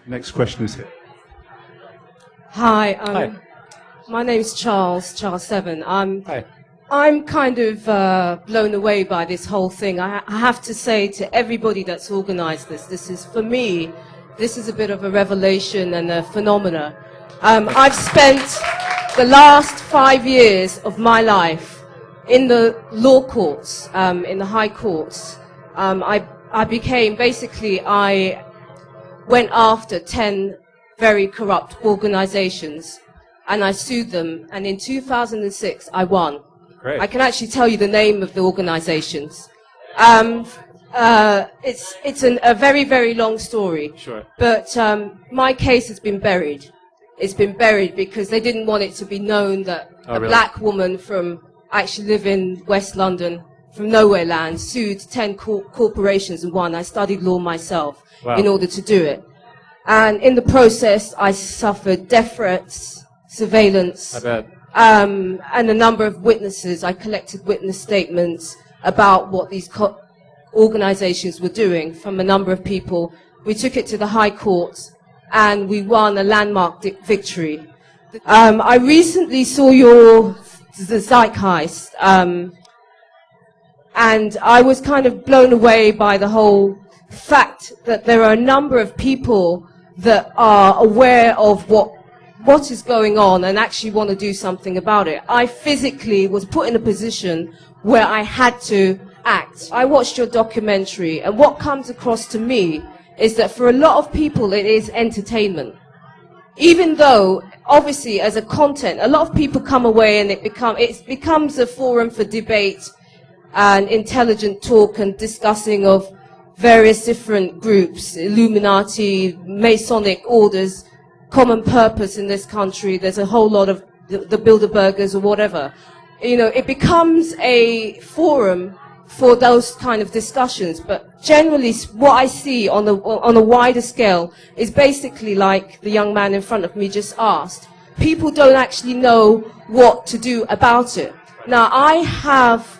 Next question is here. Hi, Hi. my name's Charles 7. Hi. I'm kind of blown away by this whole thing. I have to say to everybody that's organized this is, for me, this is a bit of a revelation and a phenomena. I've spent the last 5 years of my life in the law courts, in the high courts. I went after 10 very corrupt organizations, and I sued them, and in 2006 I won. Great. I can actually tell you the name of the organizations. It's a very, very long story. Sure. But my case has been buried. It's been buried because they didn't want it to be known that a black woman from, actually live in West London, from nowhere land, sued 10 corporations and won. I studied law myself in order to do it. And in the process, I suffered death threats, surveillance. I bet. And a number of witnesses. I collected witness statements about what these organizations were doing from a number of people. We took it to the High Court, and we won a landmark victory. I recently saw the Zeitgeist, and I was kind of blown away by the whole fact that there are a number of people that are aware of what is going on and actually want to do something about it. I physically was put in a position where I had to act. I watched your documentary, and what comes across to me is that for a lot of people it is entertainment. Even though, obviously, as a content, a lot of people come away and it becomes a forum for debate and intelligent talk and discussing of various different groups, Illuminati, Masonic orders, common purpose in this country. There's a whole lot of the Bilderbergers or whatever. You know, it becomes a forum for those kind of discussions. But generally, what I see on a wider scale is basically like the young man in front of me just asked. People don't actually know what to do about it. Now, I have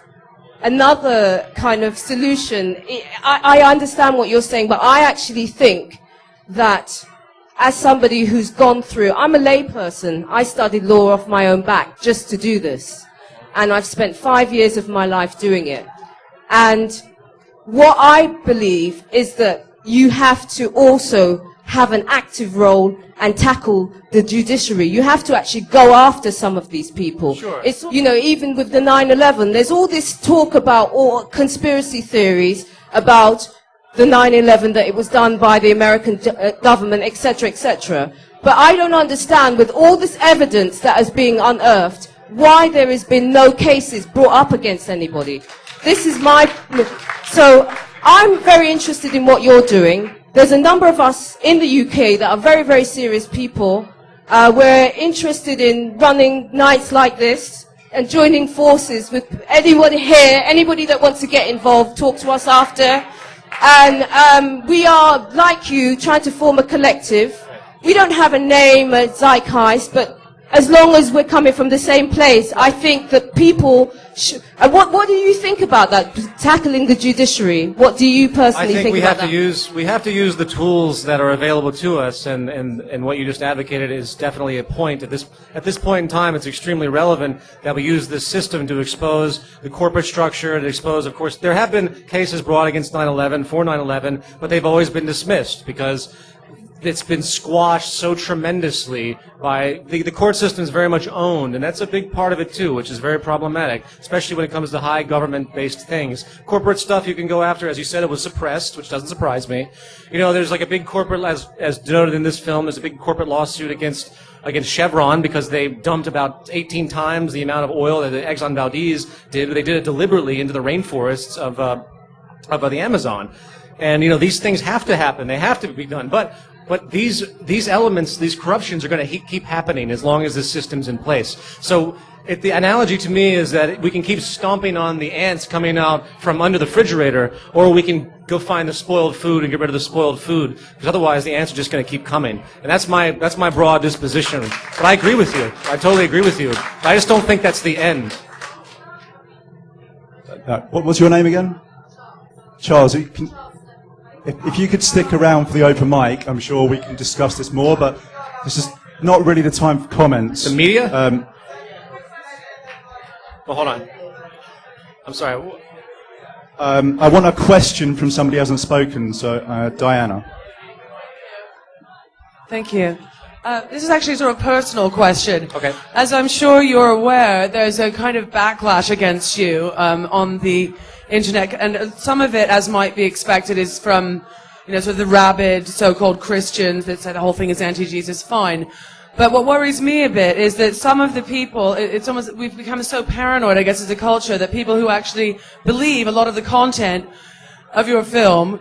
another kind of solution. I understand what you're saying, but I actually think that as somebody who's gone through, I'm a layperson. I studied law off my own back just to do this. And I've spent 5 years of my life doing it. And what I believe is that you have to also have an active role and tackle the judiciary. You have to actually go after some of these people. Sure. It's, you know, even with the 9/11, there's all this talk about all conspiracy theories about the 9/11, that it was done by the American government, etc., etc. But I don't understand, with all this evidence that is being unearthed, why there has been no cases brought up against anybody. This is so I'm very interested in what you're doing. There's a number of us in the UK that are very, very serious people. We're interested in running nights like this and joining forces with anybody here, anybody that wants to get involved, talk to us after. And we are, like you, trying to form a collective. We don't have a name, a Zeitgeist, but as long as we're coming from the same place, I think that people should... What do you think about that, tackling the judiciary? What do you personally think about that? We have to use the tools that are available to us, and what you just advocated is definitely a point. At this point in time, it's extremely relevant that we use this system to expose the corporate structure, to expose, of course, there have been cases brought against 9/11, for 9/11, but they've always been dismissed because it's been squashed so tremendously by the court system is very much owned, and that's a big part of it too, which is very problematic, especially when it comes to high government-based things. Corporate stuff you can go after, as you said, it was suppressed, which doesn't surprise me. You know, there's like a big corporate, as denoted in this film, there's a big corporate lawsuit against Chevron because they dumped about 18 times the amount of oil that the Exxon Valdez did. They did it deliberately into the rainforests of the Amazon. And, you know, these things have to happen. They have to be done. But these elements, these corruptions are going to keep happening as long as this system's in place. So the analogy to me is that we can keep stomping on the ants coming out from under the refrigerator, or we can go find the spoiled food and get rid of the spoiled food, because otherwise the ants are just going to keep coming. And that's my broad disposition. But I agree with you. I totally agree with you. But I just don't think that's the end. What was your name again? Charles. if you could stick around for the open mic, I'm sure we can discuss this more, but this is not really the time for comments. The media? Well, hold on. I'm sorry. I want a question from somebody who hasn't spoken, so Diana. Thank you. This is actually sort of a personal question. Okay. As I'm sure you're aware, there's a kind of backlash against you on the internet, and some of it, as might be expected, is from, sort of the rabid so-called Christians that say the whole thing is anti-Jesus. Fine. But what worries me a bit is that some of the people, it's almost, we've become so paranoid, I guess, as a culture, that people who actually believe a lot of the content of your film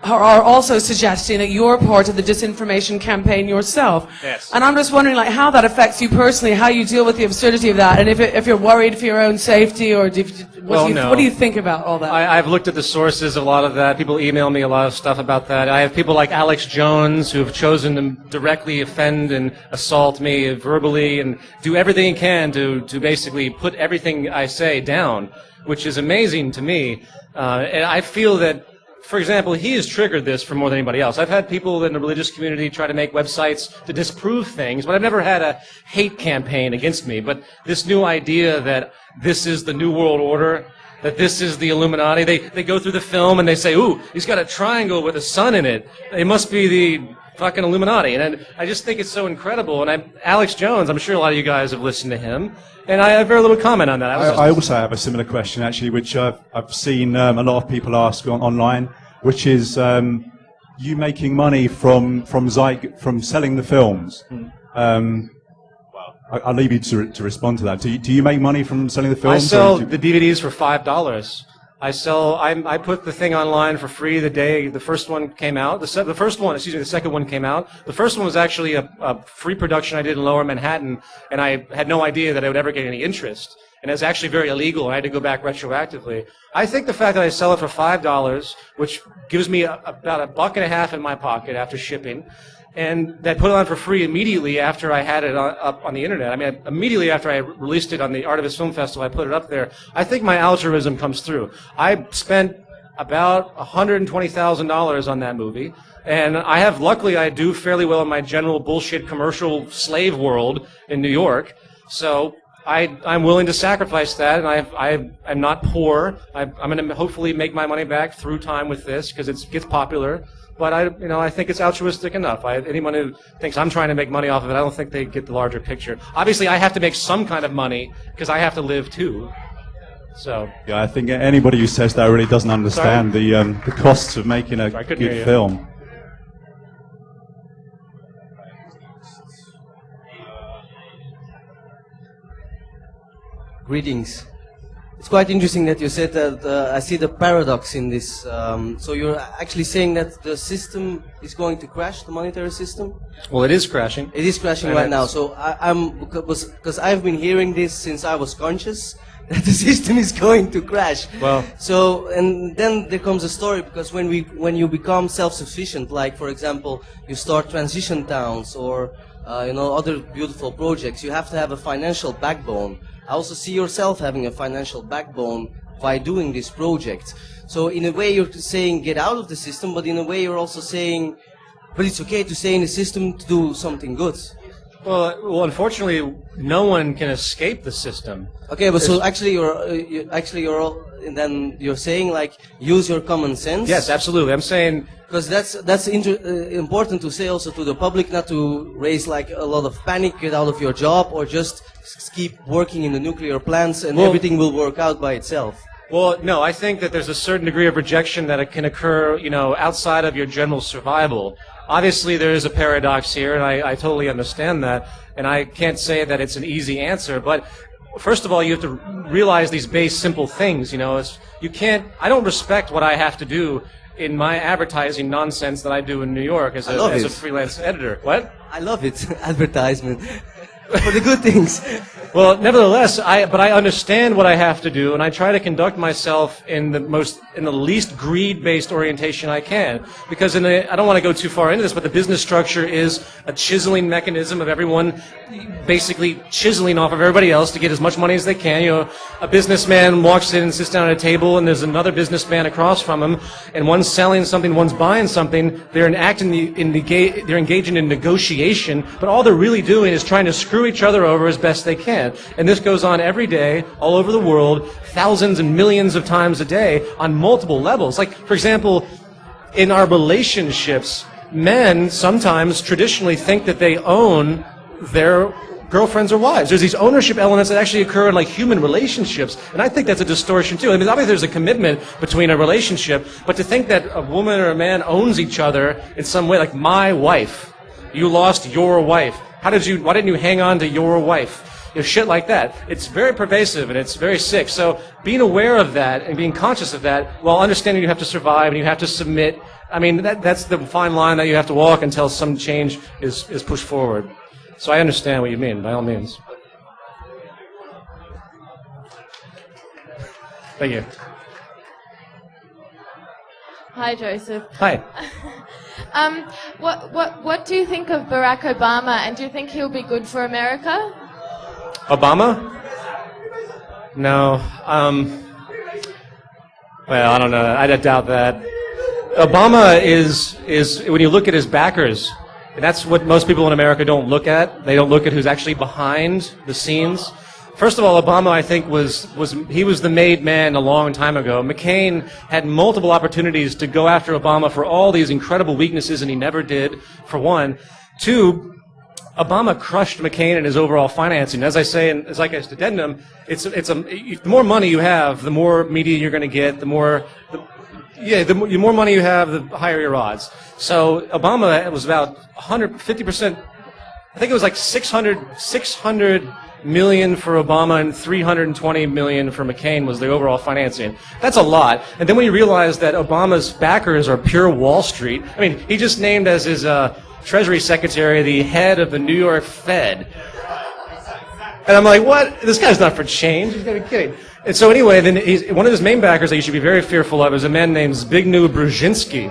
are also suggesting that you're part of the disinformation campaign yourself. Yes. And I'm just wondering, how that affects you personally, how you deal with the absurdity of that, and if you're worried for your own safety, or what do you think about all that? I've looked at the sources of a lot of that. People email me a lot of stuff about that. I have people like Alex Jones who have chosen to directly offend and assault me verbally and do everything he can to basically put everything I say down, which is amazing to me. And I feel that, for example, he has triggered this for more than anybody else. I've had people in the religious community try to make websites to disprove things, but I've never had a hate campaign against me. But this new idea that this is the New World Order, that this is the Illuminati, they go through the film and they say, ooh, he's got a triangle with a sun in it. It must be the fucking Illuminati. And I just think it's so incredible. And Alex Jones, I'm sure a lot of you guys have listened to him. And I have very little comment on that. I also have a similar question, actually, which I've seen a lot of people ask online, which is you making money from selling the films. I'll leave you to respond to that. Do you make money from selling the films? I sell the DVDs for $5. I put the thing online for free the day the first one came out. The second one came out. The first one was actually a free production I did in Lower Manhattan, and I had no idea that I would ever get any interest. And it's actually very illegal, and I had to go back retroactively. I think the fact that I sell it for $5, which gives me about $1.50 in my pocket after shipping, and that put it on for free immediately after I had it up on the internet. I mean, immediately after I released it on the Artivist Film Festival, I put it up there. I think my altruism comes through. I spent about $120,000 on that movie, and luckily I do fairly well in my general bullshit commercial slave world in New York, so I'm willing to sacrifice that, and I'm not poor. I'm going to hopefully make my money back through time with this, because it gets popular. But I think it's altruistic enough. Anyone who thinks I'm trying to make money off of it, I don't think they get the larger picture. Obviously, I have to make some kind of money because I have to live too. So yeah, I think anybody who says that really doesn't understand the costs of making a good film. Greetings. It's quite interesting that you said that I see the paradox in this. So you're actually saying that the system is going to crash, the monetary system? Well, it is crashing. It is crashing right now. So because I've been hearing this since I was conscious, that the system is going to crash. Well. So, and then there comes a story, because when you become self-sufficient, like for example, you start transition towns or other beautiful projects, you have to have a financial backbone. I also see yourself having a financial backbone by doing this project. So in a way you're saying get out of the system, but in a way you're also saying, but it's okay to stay in the system to do something good. Well, unfortunately, no one can escape the system. Okay, but so actually you're saying like use your common sense. Yes, absolutely. I'm saying because that's important to say also to the public, not to raise like a lot of panic, get out of your job, or just keep working in the nuclear plants and everything will work out by itself. Well, no, I think that there's a certain degree of rejection that it can occur, outside of your general survival. Obviously, there is a paradox here, and I totally understand that, and I can't say that it's an easy answer, but first of all, you have to realize these base, simple things, I don't respect what I have to do in my advertising nonsense that I do in New York as a freelance editor. What? I love it, advertisement. for the good things. Well, nevertheless, but I understand what I have to do, and I try to conduct myself in the least greed-based orientation I can. Because I don't want to go too far into this, but the business structure is a chiseling mechanism of everyone basically chiseling off of everybody else to get as much money as they can. You know, a businessman walks in and sits down at a table, and there's another businessman across from him, and one's selling something, one's buying something. They're engaging in negotiation, but all they're really doing is trying to screw each other over as best they can. And this goes on every day, all over the world, thousands and millions of times a day, on multiple levels. Like, for example, in our relationships, men sometimes traditionally think that they own their girlfriends or wives. There's these ownership elements that actually occur in like human relationships, and I think that's a distortion too. I mean, obviously there's a commitment between a relationship, but to think that a woman or a man owns each other in some way, like my wife, you lost your wife. Why didn't you hang on to your wife? You know, shit like that. It's very pervasive and it's very sick. So being aware of that and being conscious of that, while understanding you have to survive and you have to submit, I mean, that's the fine line that you have to walk until some change is pushed forward. So I understand what you mean, by all means. Thank you. Hi, Joseph. Hi. What do you think of Barack Obama, and do you think he'll be good for America? Obama? No. Well, I don't know. I doubt that. Obama is when you look at his backers, and that's what most people in America don't look at. They don't look at who's actually behind the scenes. First of all, Obama, I think, was the made man a long time ago. McCain had multiple opportunities to go after Obama for all these incredible weaknesses, and he never did, for one. Two, Obama crushed McCain in his overall financing. As I say in Zeitgeist Addendum, the more money you have, the more media you're going to get, the more money you have, the higher your odds. So Obama was about 150%, I think it was like 600 million for Obama and 320 million for McCain was the overall financing. That's a lot. And then when you realize that Obama's backers are pure Wall Street, I mean, he just named as his Treasury Secretary the head of the New York Fed. And I'm like, what? This guy's not for change. He's got to be kidding. And so anyway, then one of his main backers that you should be very fearful of is a man named Zbigniew Brzezinski.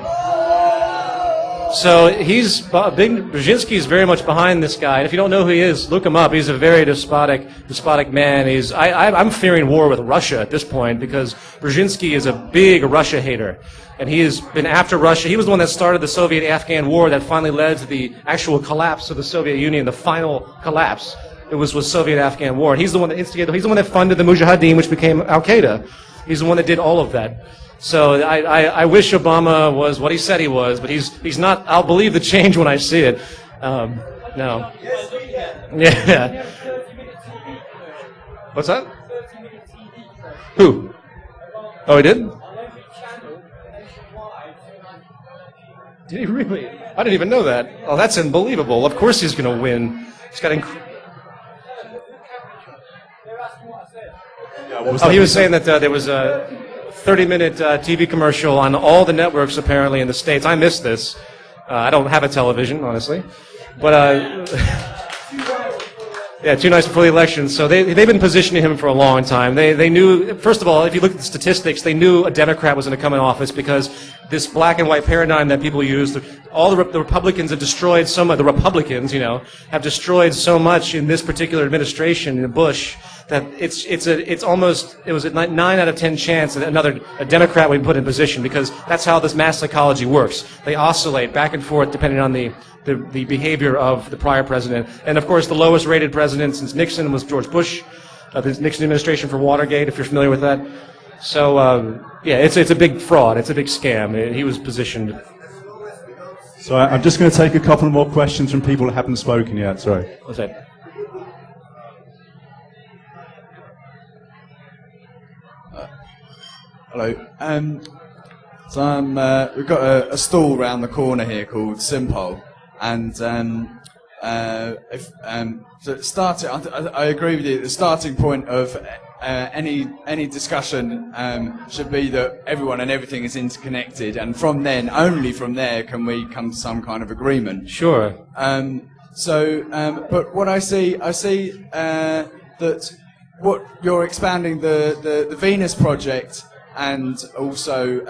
So Brzezinski is very much behind this guy. And if you don't know who he is, look him up. He's a very despotic man. I'm fearing war with Russia at this point because Brzezinski is a big Russia hater. And he has been after Russia. He was the one that started the Soviet-Afghan war that finally led to the actual collapse of the Soviet Union, the final collapse. It was Soviet-Afghan war. And he's the one that instigated, he's the one that funded the Mujahideen, which became Al-Qaeda. He's the one that did all of that. So I wish Obama was what he said he was, but he's not. I'll believe the change when I see it. No. Yeah. What's that? Who? Oh, he did? Did he really? I didn't even know that. Oh, that's unbelievable. Of course he's going to win. He's got he was saying that there was a 30-minute TV commercial on all the networks apparently in the States. I missed this. I don't have a television, honestly. But yeah, 2 nights before the election. So they've been positioning him for a long time. They knew, first of all, if you look at the statistics, they knew a Democrat was going to come in office because this black and white paradigm that people use, all the Republicans have destroyed so much, the Republicans, have destroyed so much in this particular administration, in Bush, that it was a 9 out of 10 chance that a Democrat would be put in position because that's how this mass psychology works. They oscillate back and forth depending on the behavior of the prior president. And of course, the lowest rated president since Nixon was George Bush, the Nixon administration for Watergate, if you're familiar with that. So, yeah, it's a big fraud. It's a big scam. He was positioned. So I'm just going to take a couple more questions from people that haven't spoken yet. Sorry. What's that? Hello. We've got a stall round the corner here called Simpol, and I agree with you. The starting point of any discussion should be that everyone and everything is interconnected, and only from there, can we come to some kind of agreement. Sure. But what I see that what you're expanding the Venus project and also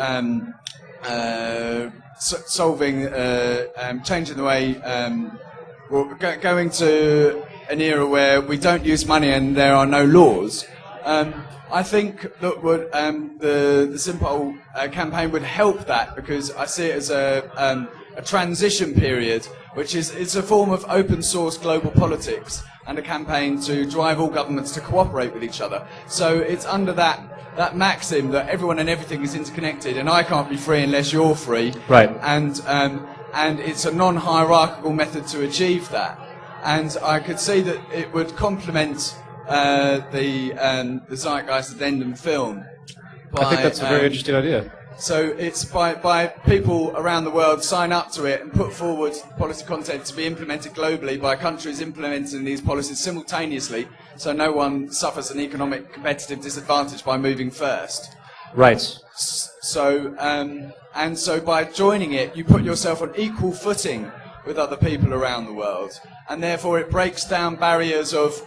solving, changing the way, going to an era where we don't use money and there are no laws. I think that the Simple campaign would help that, because I see it as a transition period, which is it's a form of open source global politics and a campaign to drive all governments to cooperate with each other. So it's under that maxim that everyone and everything is interconnected, and I can't be free unless you're free. Right. And it's a non-hierarchical method to achieve that. And I could see that it would complement the Zeitgeist Addendum film. I think that's a very interesting idea. So it's by people around the world sign up to it and put forward policy content to be implemented globally by countries implementing these policies simultaneously, so no one suffers an economic competitive disadvantage by moving first. Right. So and so by joining it, you put yourself on equal footing with other people around the world, and therefore it breaks down barriers of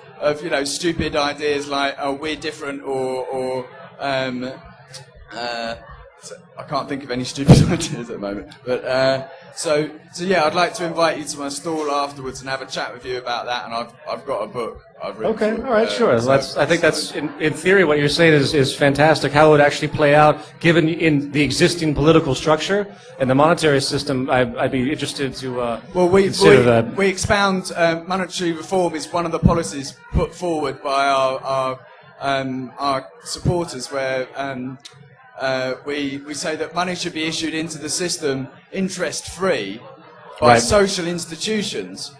stupid ideas like, oh, we're different, or I can't think of any stupid ideas at the moment. But so yeah, I'd like to invite you to my stall afterwards and have a chat with you about that. And I've got a book I've written. Okay, all right, sure. I think that's in theory what you're saying is fantastic. How it would actually play out, given in the existing political structure and the monetary system. I'd be interested to consider that. We expound monetary reform is one of the policies put forward by our supporters, where. We say that money should be issued into the system interest-free by social institutions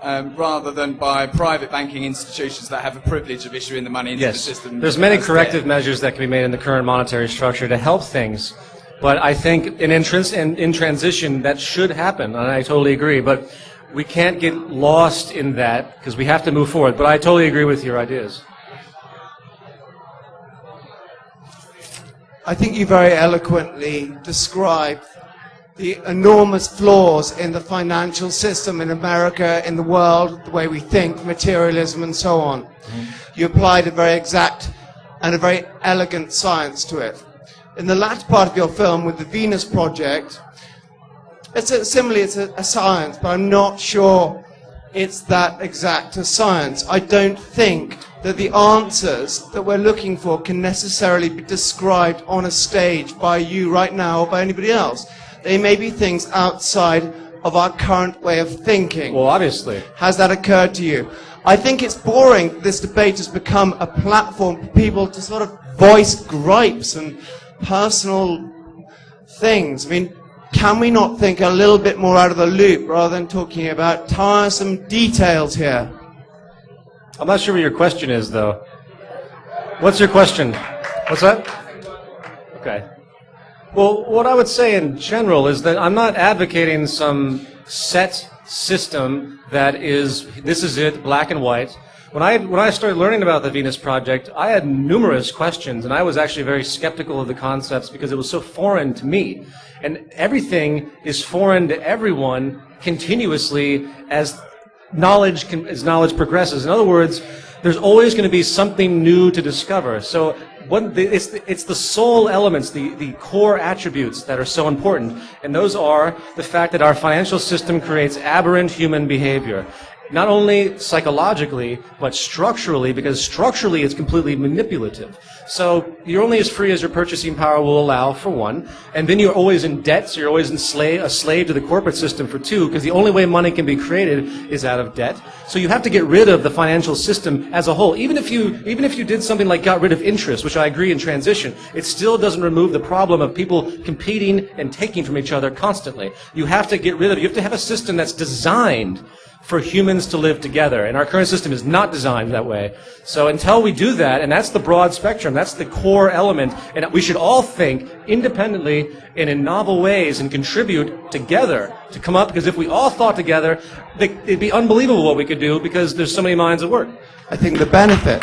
rather than by private banking institutions that have a privilege of issuing the money into the system. There's many corrective measures that can be made in the current monetary structure to help things, but I think in transition that should happen, and I totally agree, but we can't get lost in that because we have to move forward. But I totally agree with your ideas. I think you very eloquently described the enormous flaws in the financial system in America, in the world, the way we think, materialism and so on. You applied a very exact and a very elegant science to it. In the latter part of your film with the Venus Project, it's a science, but I'm not sure it's that exact a science. I don't think that the answers that we're looking for can necessarily be described on a stage by you right now or by anybody else. They may be things outside of our current way of thinking. Well, obviously. Has that occurred to you? I think it's boring. This debate has become a platform for people to sort of voice gripes and personal things. I mean, can we not think a little bit more out of the loop rather than talking about tiresome details here? I'm not sure what your question is, though. What's your question? What's that? Okay. Well, what I would say in general is that I'm not advocating some set system that is, this is it, black and white. When I started learning about the Venus Project, I had numerous questions, and I was actually very skeptical of the concepts because it was so foreign to me. And everything is foreign to everyone continuously as knowledge progresses. In other words, there's always going to be something new to discover. So it's the soul elements, the core attributes that are so important. And those are the fact that our financial system creates aberrant human behavior. Not only psychologically, but structurally, because structurally it's completely manipulative. So you're only as free as your purchasing power will allow, for one, and then you're always in debt, so you're always a slave to the corporate system, for two, because the only way money can be created is out of debt. So you have to get rid of the financial system as a whole. Even if you did something like got rid of interest, which I agree in transition, it still doesn't remove the problem of people competing and taking from each other constantly. You have to get rid of it. You have to have a system that's designed for humans to live together, and our current system is not designed that way. So until we do that, and that's the broad spectrum, that's the core element, and we should all think independently and in novel ways and contribute together to come up, because if we all thought together, it'd be unbelievable what we could do, because there's so many minds at work. I think the benefit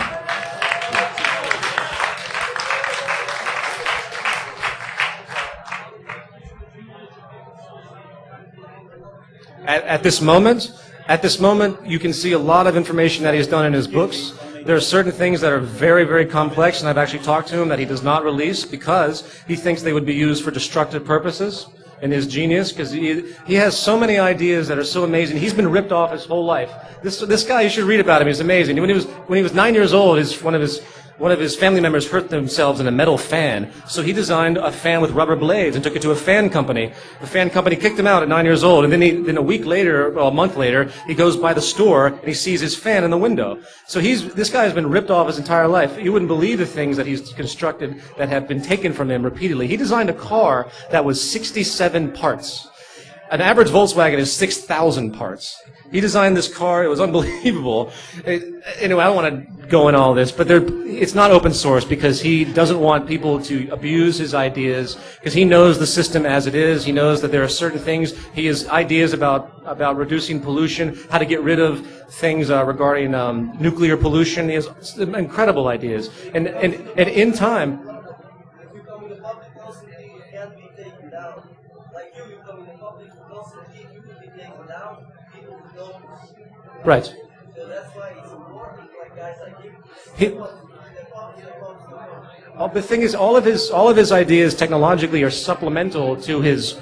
at this moment, At this moment, you can see a lot of information that he's done in his books. There are certain things that are very, very complex, and I've actually talked to him that he does not release because he thinks they would be used for destructive purposes. And his genius, because he has so many ideas that are so amazing. He's been ripped off his whole life. This guy, you should read about him. He's amazing. When he was 9 years old, one of his family members hurt themselves in a metal fan. So he designed a fan with rubber blades and took it to a fan company. The fan company kicked him out at 9 years old. And then a week later, well, a month later, he goes by the store and he sees his fan in the window. So this guy has been ripped off his entire life. You wouldn't believe the things that he's constructed that have been taken from him repeatedly. He designed a car that was 67 parts. An average Volkswagen is 6,000 parts. He designed this car. It was unbelievable. Anyway, I don't want to go in all this, but it's not open source because he doesn't want people to abuse his ideas because he knows the system as it is. He knows that there are certain things. He has ideas about reducing pollution, how to get rid of things regarding nuclear pollution. He has incredible ideas. And in time... Right. So that's why it's important, like guys like you. The thing is, all of his ideas technologically are supplemental to his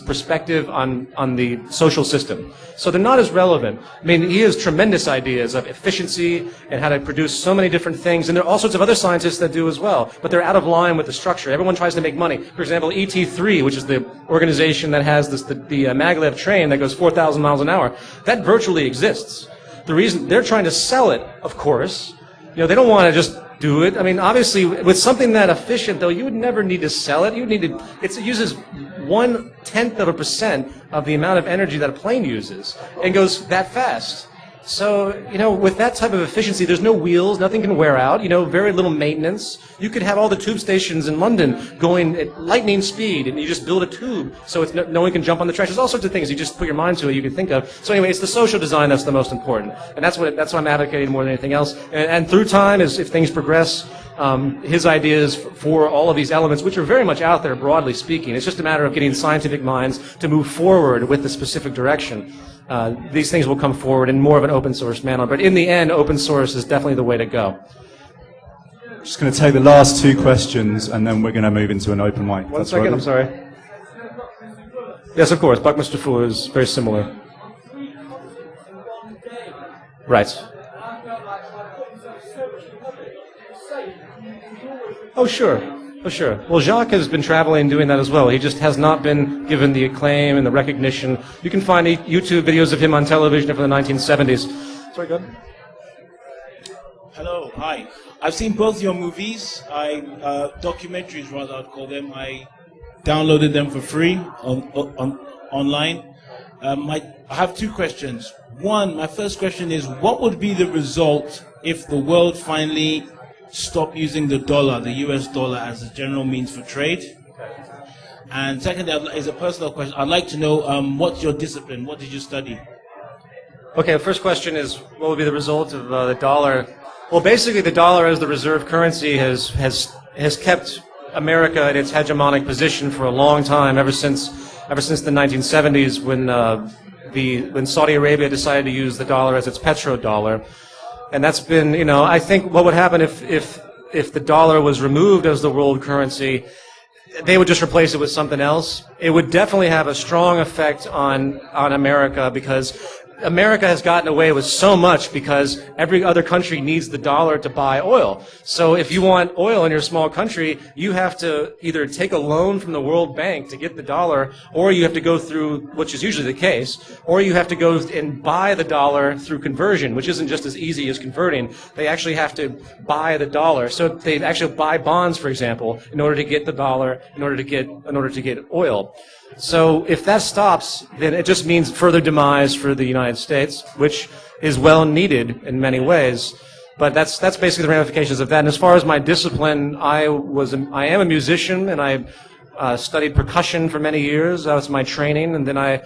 perspective on the social system. So they're not as relevant. I mean, he has tremendous ideas of efficiency and how to produce so many different things, and there are all sorts of other scientists that do as well. But they're out of line with the structure. Everyone tries to make money. For example, ET3, which is the organization that has the maglev train that goes 4,000 miles an hour, that virtually exists. The reason they're trying to sell it, of course, they don't want to just do it. I mean, obviously, with something that efficient, though, you would never need to sell it. It uses 1/10% of the amount of energy that a plane uses and goes that fast. So, with that type of efficiency, there's no wheels, nothing can wear out, very little maintenance. You could have all the tube stations in London going at lightning speed, and you just build a tube so no one can jump on the trash. There's all sorts of things. You just put your mind to it, you can think of. So anyway, it's the social design that's the most important. And that's what I'm advocating more than anything else. And through time, if things progress, his ideas for all of these elements, which are very much out there, broadly speaking, it's just a matter of getting scientific minds to move forward with the specific direction. These things will come forward in more of an open source manner. But in the end, open source is definitely the way to go. Just going to take the last two questions, and then we're going to move into an open mic. One second, I'm sorry. Yes, of course. Buckminster Fuller is very similar. Right. Oh, sure. Oh, sure. Well, Jacques has been traveling doing that as well. He just has not been given the acclaim and the recognition. You can find YouTube videos of him on television from the 1970s. Sorry, go ahead. Hello, hi. I've seen both your movies. Documentaries, rather, I'd call them. I downloaded them for free online. I have two questions. One, my first question is, what would be the result if the world finally stopped using the dollar, the US dollar, as a general means for trade? And secondly, is a personal question. I'd like to know what's your discipline? What did you study? Okay, the first question is, what would be the result of the dollar? Well, basically, the dollar as the reserve currency has kept America in its hegemonic position for a long time, ever since the 1970s, when Saudi Arabia decided to use the dollar as its petrodollar. And that's been, I think what would happen if the dollar was removed as the world currency, they would just replace it with something else. It would definitely have a strong effect on America, because America has gotten away with so much because every other country needs the dollar to buy oil. So if you want oil in your small country, you have to either take a loan from the World Bank to get the dollar, or you have to go through, which is usually the case, or you have to go and buy the dollar through conversion, which isn't just as easy as converting. They actually have to buy the dollar. So they actually buy bonds, for example, in order to get the dollar, in order to get oil. So if that stops, then it just means further demise for the United States, which is well needed in many ways. But that's basically the ramifications of that. And as far as my discipline, I am a musician, and I studied percussion for many years. That was my training, and then I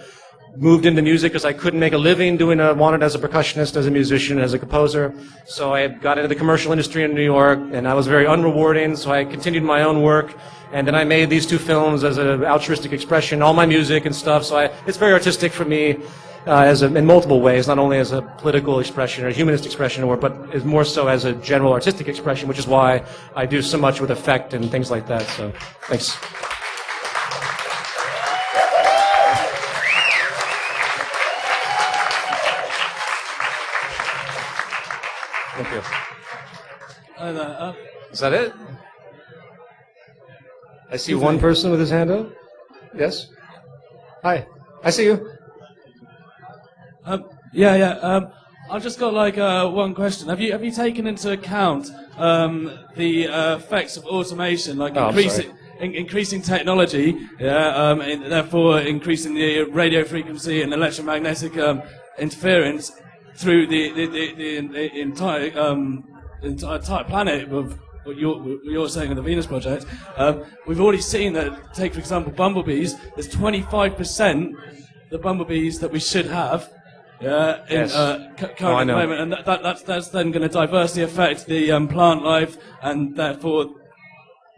moved into music because I couldn't make a living wanted as a percussionist, as a musician, as a composer. So I got into the commercial industry in New York, and I was very unrewarding, so I continued my own work. And then I made these two films as an altruistic expression, all my music and stuff. So it's very artistic for me. in multiple ways, not only as a political expression or a humanist expression, but is more so as a general artistic expression, which is why I do so much with effect and things like that. So, thanks. Thank you. Hi there. Is that it? I see one person with his hand up. Yes? Hi. I see you. I've just got one question. Have you taken into account the effects of automation, like increasing technology, and therefore increasing the radio frequency and electromagnetic interference through the entire planet of what you're saying with the Venus Project? We've already seen that, take for example bumblebees, there's 25% the bumblebees that we should have currently at the moment, and that's then going to diversely affect the plant life, and therefore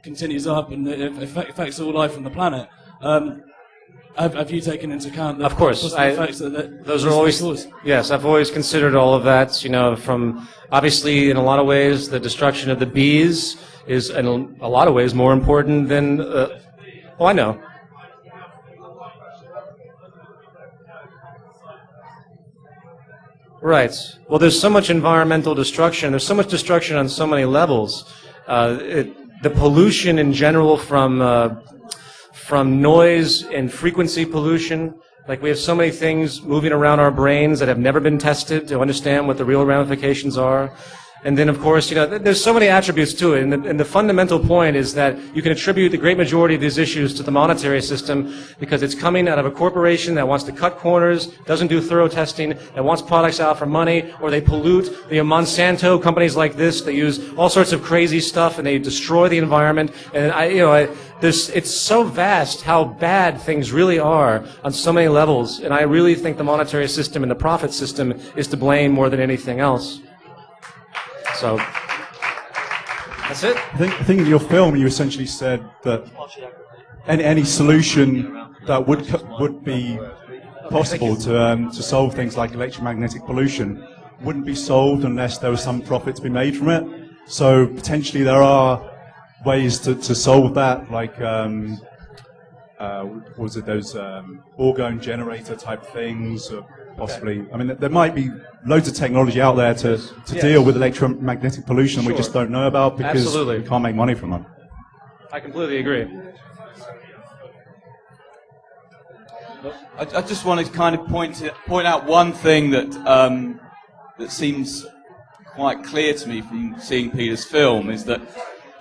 continues up and it affects all life on the planet. Have you taken into account the possible effects that those are always cause? Yes, I've always considered all of that. From obviously in a lot of ways the destruction of the bees is in a lot of ways more important than. I know. Right. Well, there's so much environmental destruction. There's so much destruction on so many levels. The pollution in general from noise and frequency pollution. Like, we have so many things moving around our brains that have never been tested to understand what the real ramifications are. And then, of course, there's so many attributes to it. And the fundamental point is that you can attribute the great majority of these issues to the monetary system because it's coming out of a corporation that wants to cut corners, doesn't do thorough testing, that wants products out for money, or they pollute. Monsanto, companies like this, they use all sorts of crazy stuff and they destroy the environment. And it's so vast how bad things really are on so many levels. And I really think the monetary system and the profit system is to blame more than anything else. So, that's it. I think in your film you essentially said that any solution that would be possible to solve things like electromagnetic pollution wouldn't be solved unless there was some profit to be made from it. So potentially there are ways to solve that, like those orgone generator type things, or possibly. I mean, there might be loads of technology out there to deal with electromagnetic pollution we just don't know about because we can't make money from them. I completely agree. I just want to kind of point out one thing that seems quite clear to me from seeing Peter's film, is that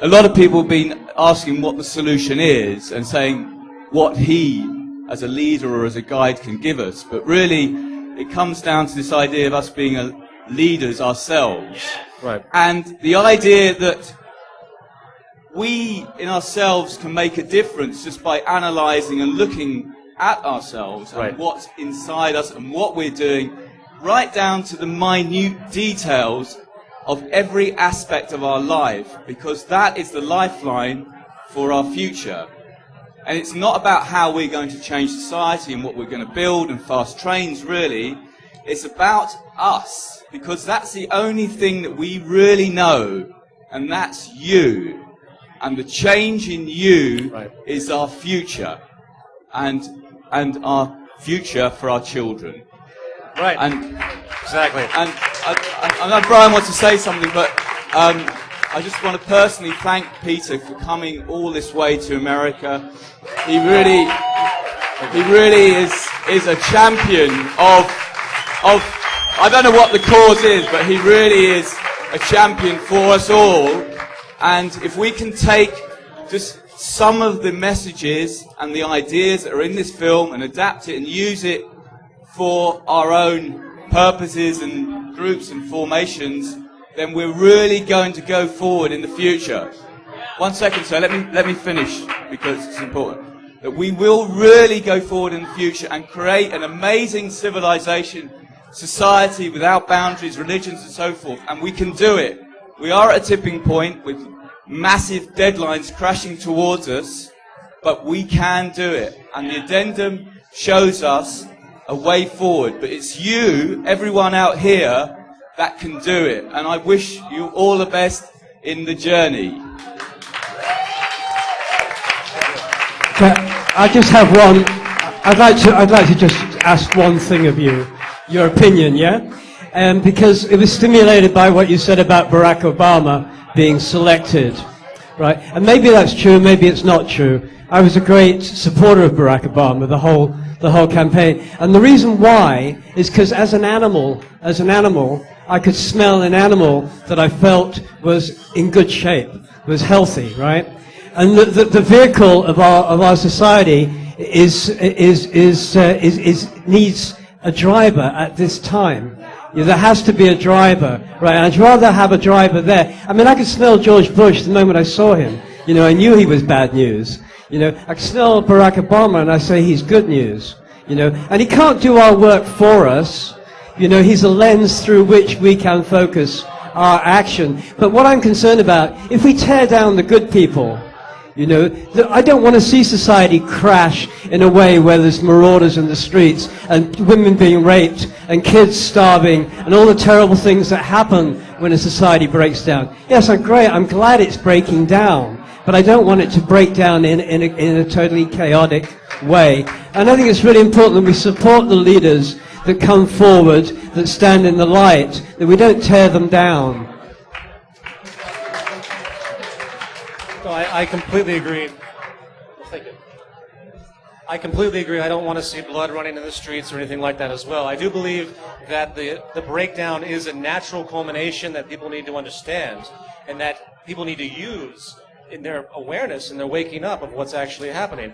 a lot of people have been asking what the solution is and saying what he, as a leader or as a guide, can give us. But really, it comes down to this idea of us being leaders ourselves. Right. And the idea that we in ourselves can make a difference just by analysing and looking at ourselves and what's inside us and what we're doing, right down to the minute details of every aspect of our life, because that is the lifeline for our future. And it's not about how we're going to change society and what we're going to build and fast trains, really. It's about us, because that's the only thing that we really know, and that's you. And the change in you is our future, and our future for our children. Right. And exactly. And I know Brian wants to say something, but I just want to personally thank Peter for coming all this way to America. He really is a champion of I don't know what the cause is, but he really is a champion for us all. And if we can take just some of the messages and the ideas that are in this film and adapt it and use it for our own purposes and groups and formations, then we're really going to go forward in the future. 1 second, sir. Let me finish, because it's important. That we will really go forward in the future and create an amazing civilization, society without boundaries, religions and so forth. And we can do it. We are at a tipping point with massive deadlines crashing towards us, but we can do it. And the addendum shows us a way forward. But it's you, everyone out here, that can do it. And I wish you all the best in the journey. I just have one. I'd like to just ask one thing of you, your opinion, yeah? Because it was stimulated by what you said about Barack Obama being selected, right? And maybe that's true, maybe it's not true. I was a great supporter of Barack Obama, the whole campaign. And the reason why is because as an animal, I could smell an animal that I felt was in good shape, was healthy, right? And the vehicle of our society needs a driver at this time. There has to be a driver, right? And I'd rather have a driver there. I mean, I could smell George Bush the moment I saw him. I knew he was bad news. I could smell Barack Obama and I say he's good news. And he can't do our work for us. He's a lens through which we can focus our action. But what I'm concerned about, if we tear down the good people, I don't want to see society crash in a way where there's marauders in the streets and women being raped and kids starving and all the terrible things that happen when a society breaks down. Yes, I'm glad it's breaking down, but I don't want it to break down in a totally chaotic way. And I think it's really important that we support the leaders that come forward, that stand in the light, that we don't tear them down. I completely agree. Thank you. I completely agree. I don't want to see blood running in the streets or anything like that as well. I do believe that the breakdown is a natural culmination that people need to understand and that people need to use in their awareness and their waking up of what's actually happening.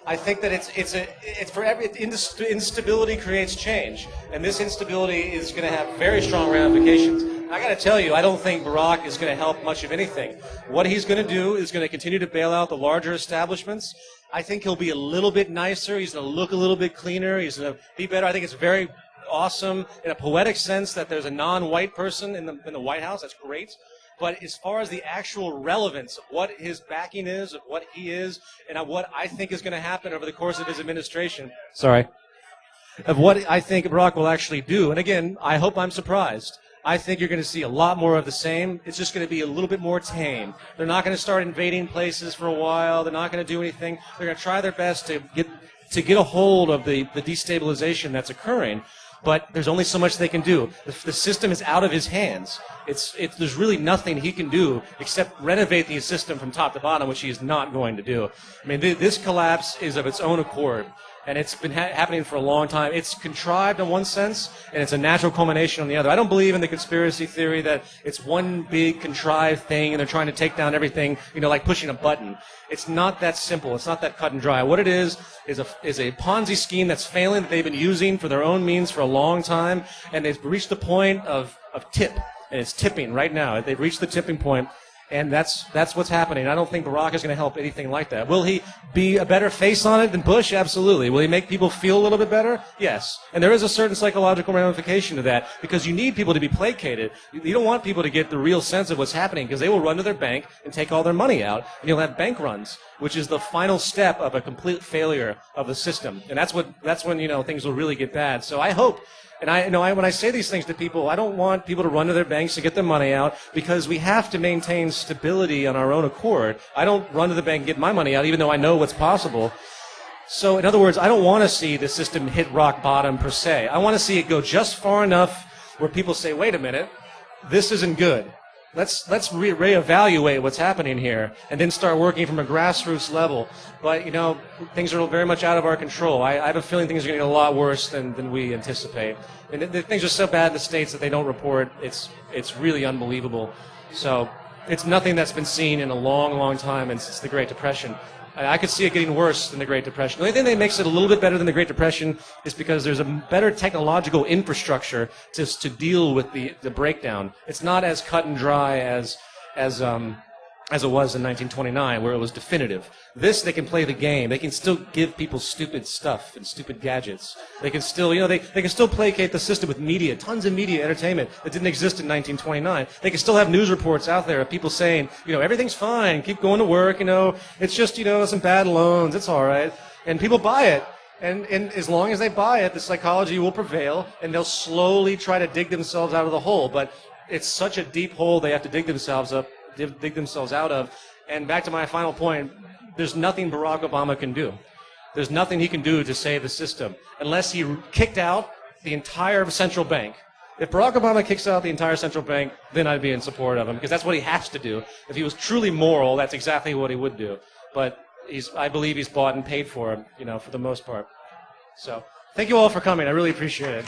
I think that it's for every instability creates change, and this instability is going to have very strong ramifications. I got to tell you, I don't think Barack is going to help much of anything. What he's going to do is going to continue to bail out the larger establishments. I think he'll be a little bit nicer. He's going to look a little bit cleaner. He's going to be better. I think it's very awesome in a poetic sense that there's a non-white person in the White House. That's great. But as far as the actual relevance of what his backing is, of what he is, and of what I think is going to happen over the course of his administration, of what I think Barack will actually do, and again, I hope I'm surprised. I think you're going to see a lot more of the same. It's just going to be a little bit more tame. They're not going to start invading places for a while. They're not going to do anything. They're going to try their best to get a hold of the destabilization that's occurring. But there's only so much they can do. The system is out of his hands. There's really nothing he can do except renovate the system from top to bottom, which he is not going to do. I mean, this collapse is of its own accord. And it's been happening for a long time. It's contrived in one sense, and it's a natural culmination on the other. I don't believe in the conspiracy theory that it's one big contrived thing and they're trying to take down everything, like pushing a button. It's not that simple. It's not that cut and dry. What it is a Ponzi scheme that's failing, that they've been using for their own means for a long time, and they've reached the point of tip, and it's tipping right now. They've reached the tipping point. And that's what's happening. I don't think Barack is going to help anything like that. Will he be a better face on it than Bush? Absolutely. Will he make people feel a little bit better? Yes. And there is a certain psychological ramification to that because you need people to be placated. You don't want people to get the real sense of what's happening because they will run to their bank and take all their money out. And you'll have bank runs, which is the final step of a complete failure of the system. And that's when things will really get bad. So I hope. And when I say these things to people, I don't want people to run to their banks to get their money out because we have to maintain stability on our own accord. I don't run to the bank and get my money out even though I know what's possible. So in other words, I don't want to see the system hit rock bottom per se. I want to see it go just far enough where people say, wait a minute, this isn't good. Let's reevaluate what's happening here and then start working from a grassroots level. But, things are very much out of our control. I have a feeling things are going to get a lot worse than we anticipate. And things are so bad in the States that they don't report. It's really unbelievable. So it's nothing that's been seen in a long, long time and since the Great Depression. I could see it getting worse than the Great Depression. The only thing that makes it a little bit better than the Great Depression is because there's a better technological infrastructure to deal with the breakdown. It's not as cut and dry as it was in 1929, where it was definitive. They can play the game. They can still give people stupid stuff and stupid gadgets. They can still, they can still placate the system with media, tons of media entertainment that didn't exist in 1929. They can still have news reports out there of people saying, everything's fine, keep going to work, it's just, some bad loans, it's all right. And people buy it. And as long as they buy it, the psychology will prevail, and they'll slowly try to dig themselves out of the hole. But it's such a deep hole they have to dig themselves out of. And back to my final point, there's nothing Barack Obama can do. There's nothing he can do to save the system unless he kicked out the entire central bank. If Barack Obama kicks out the entire central bank, then I'd be in support of him, because that's what he has to do. If he was truly moral, that's exactly what he would do. But I believe he's bought and paid for him, for the most part. So, thank you all for coming. I really appreciate it.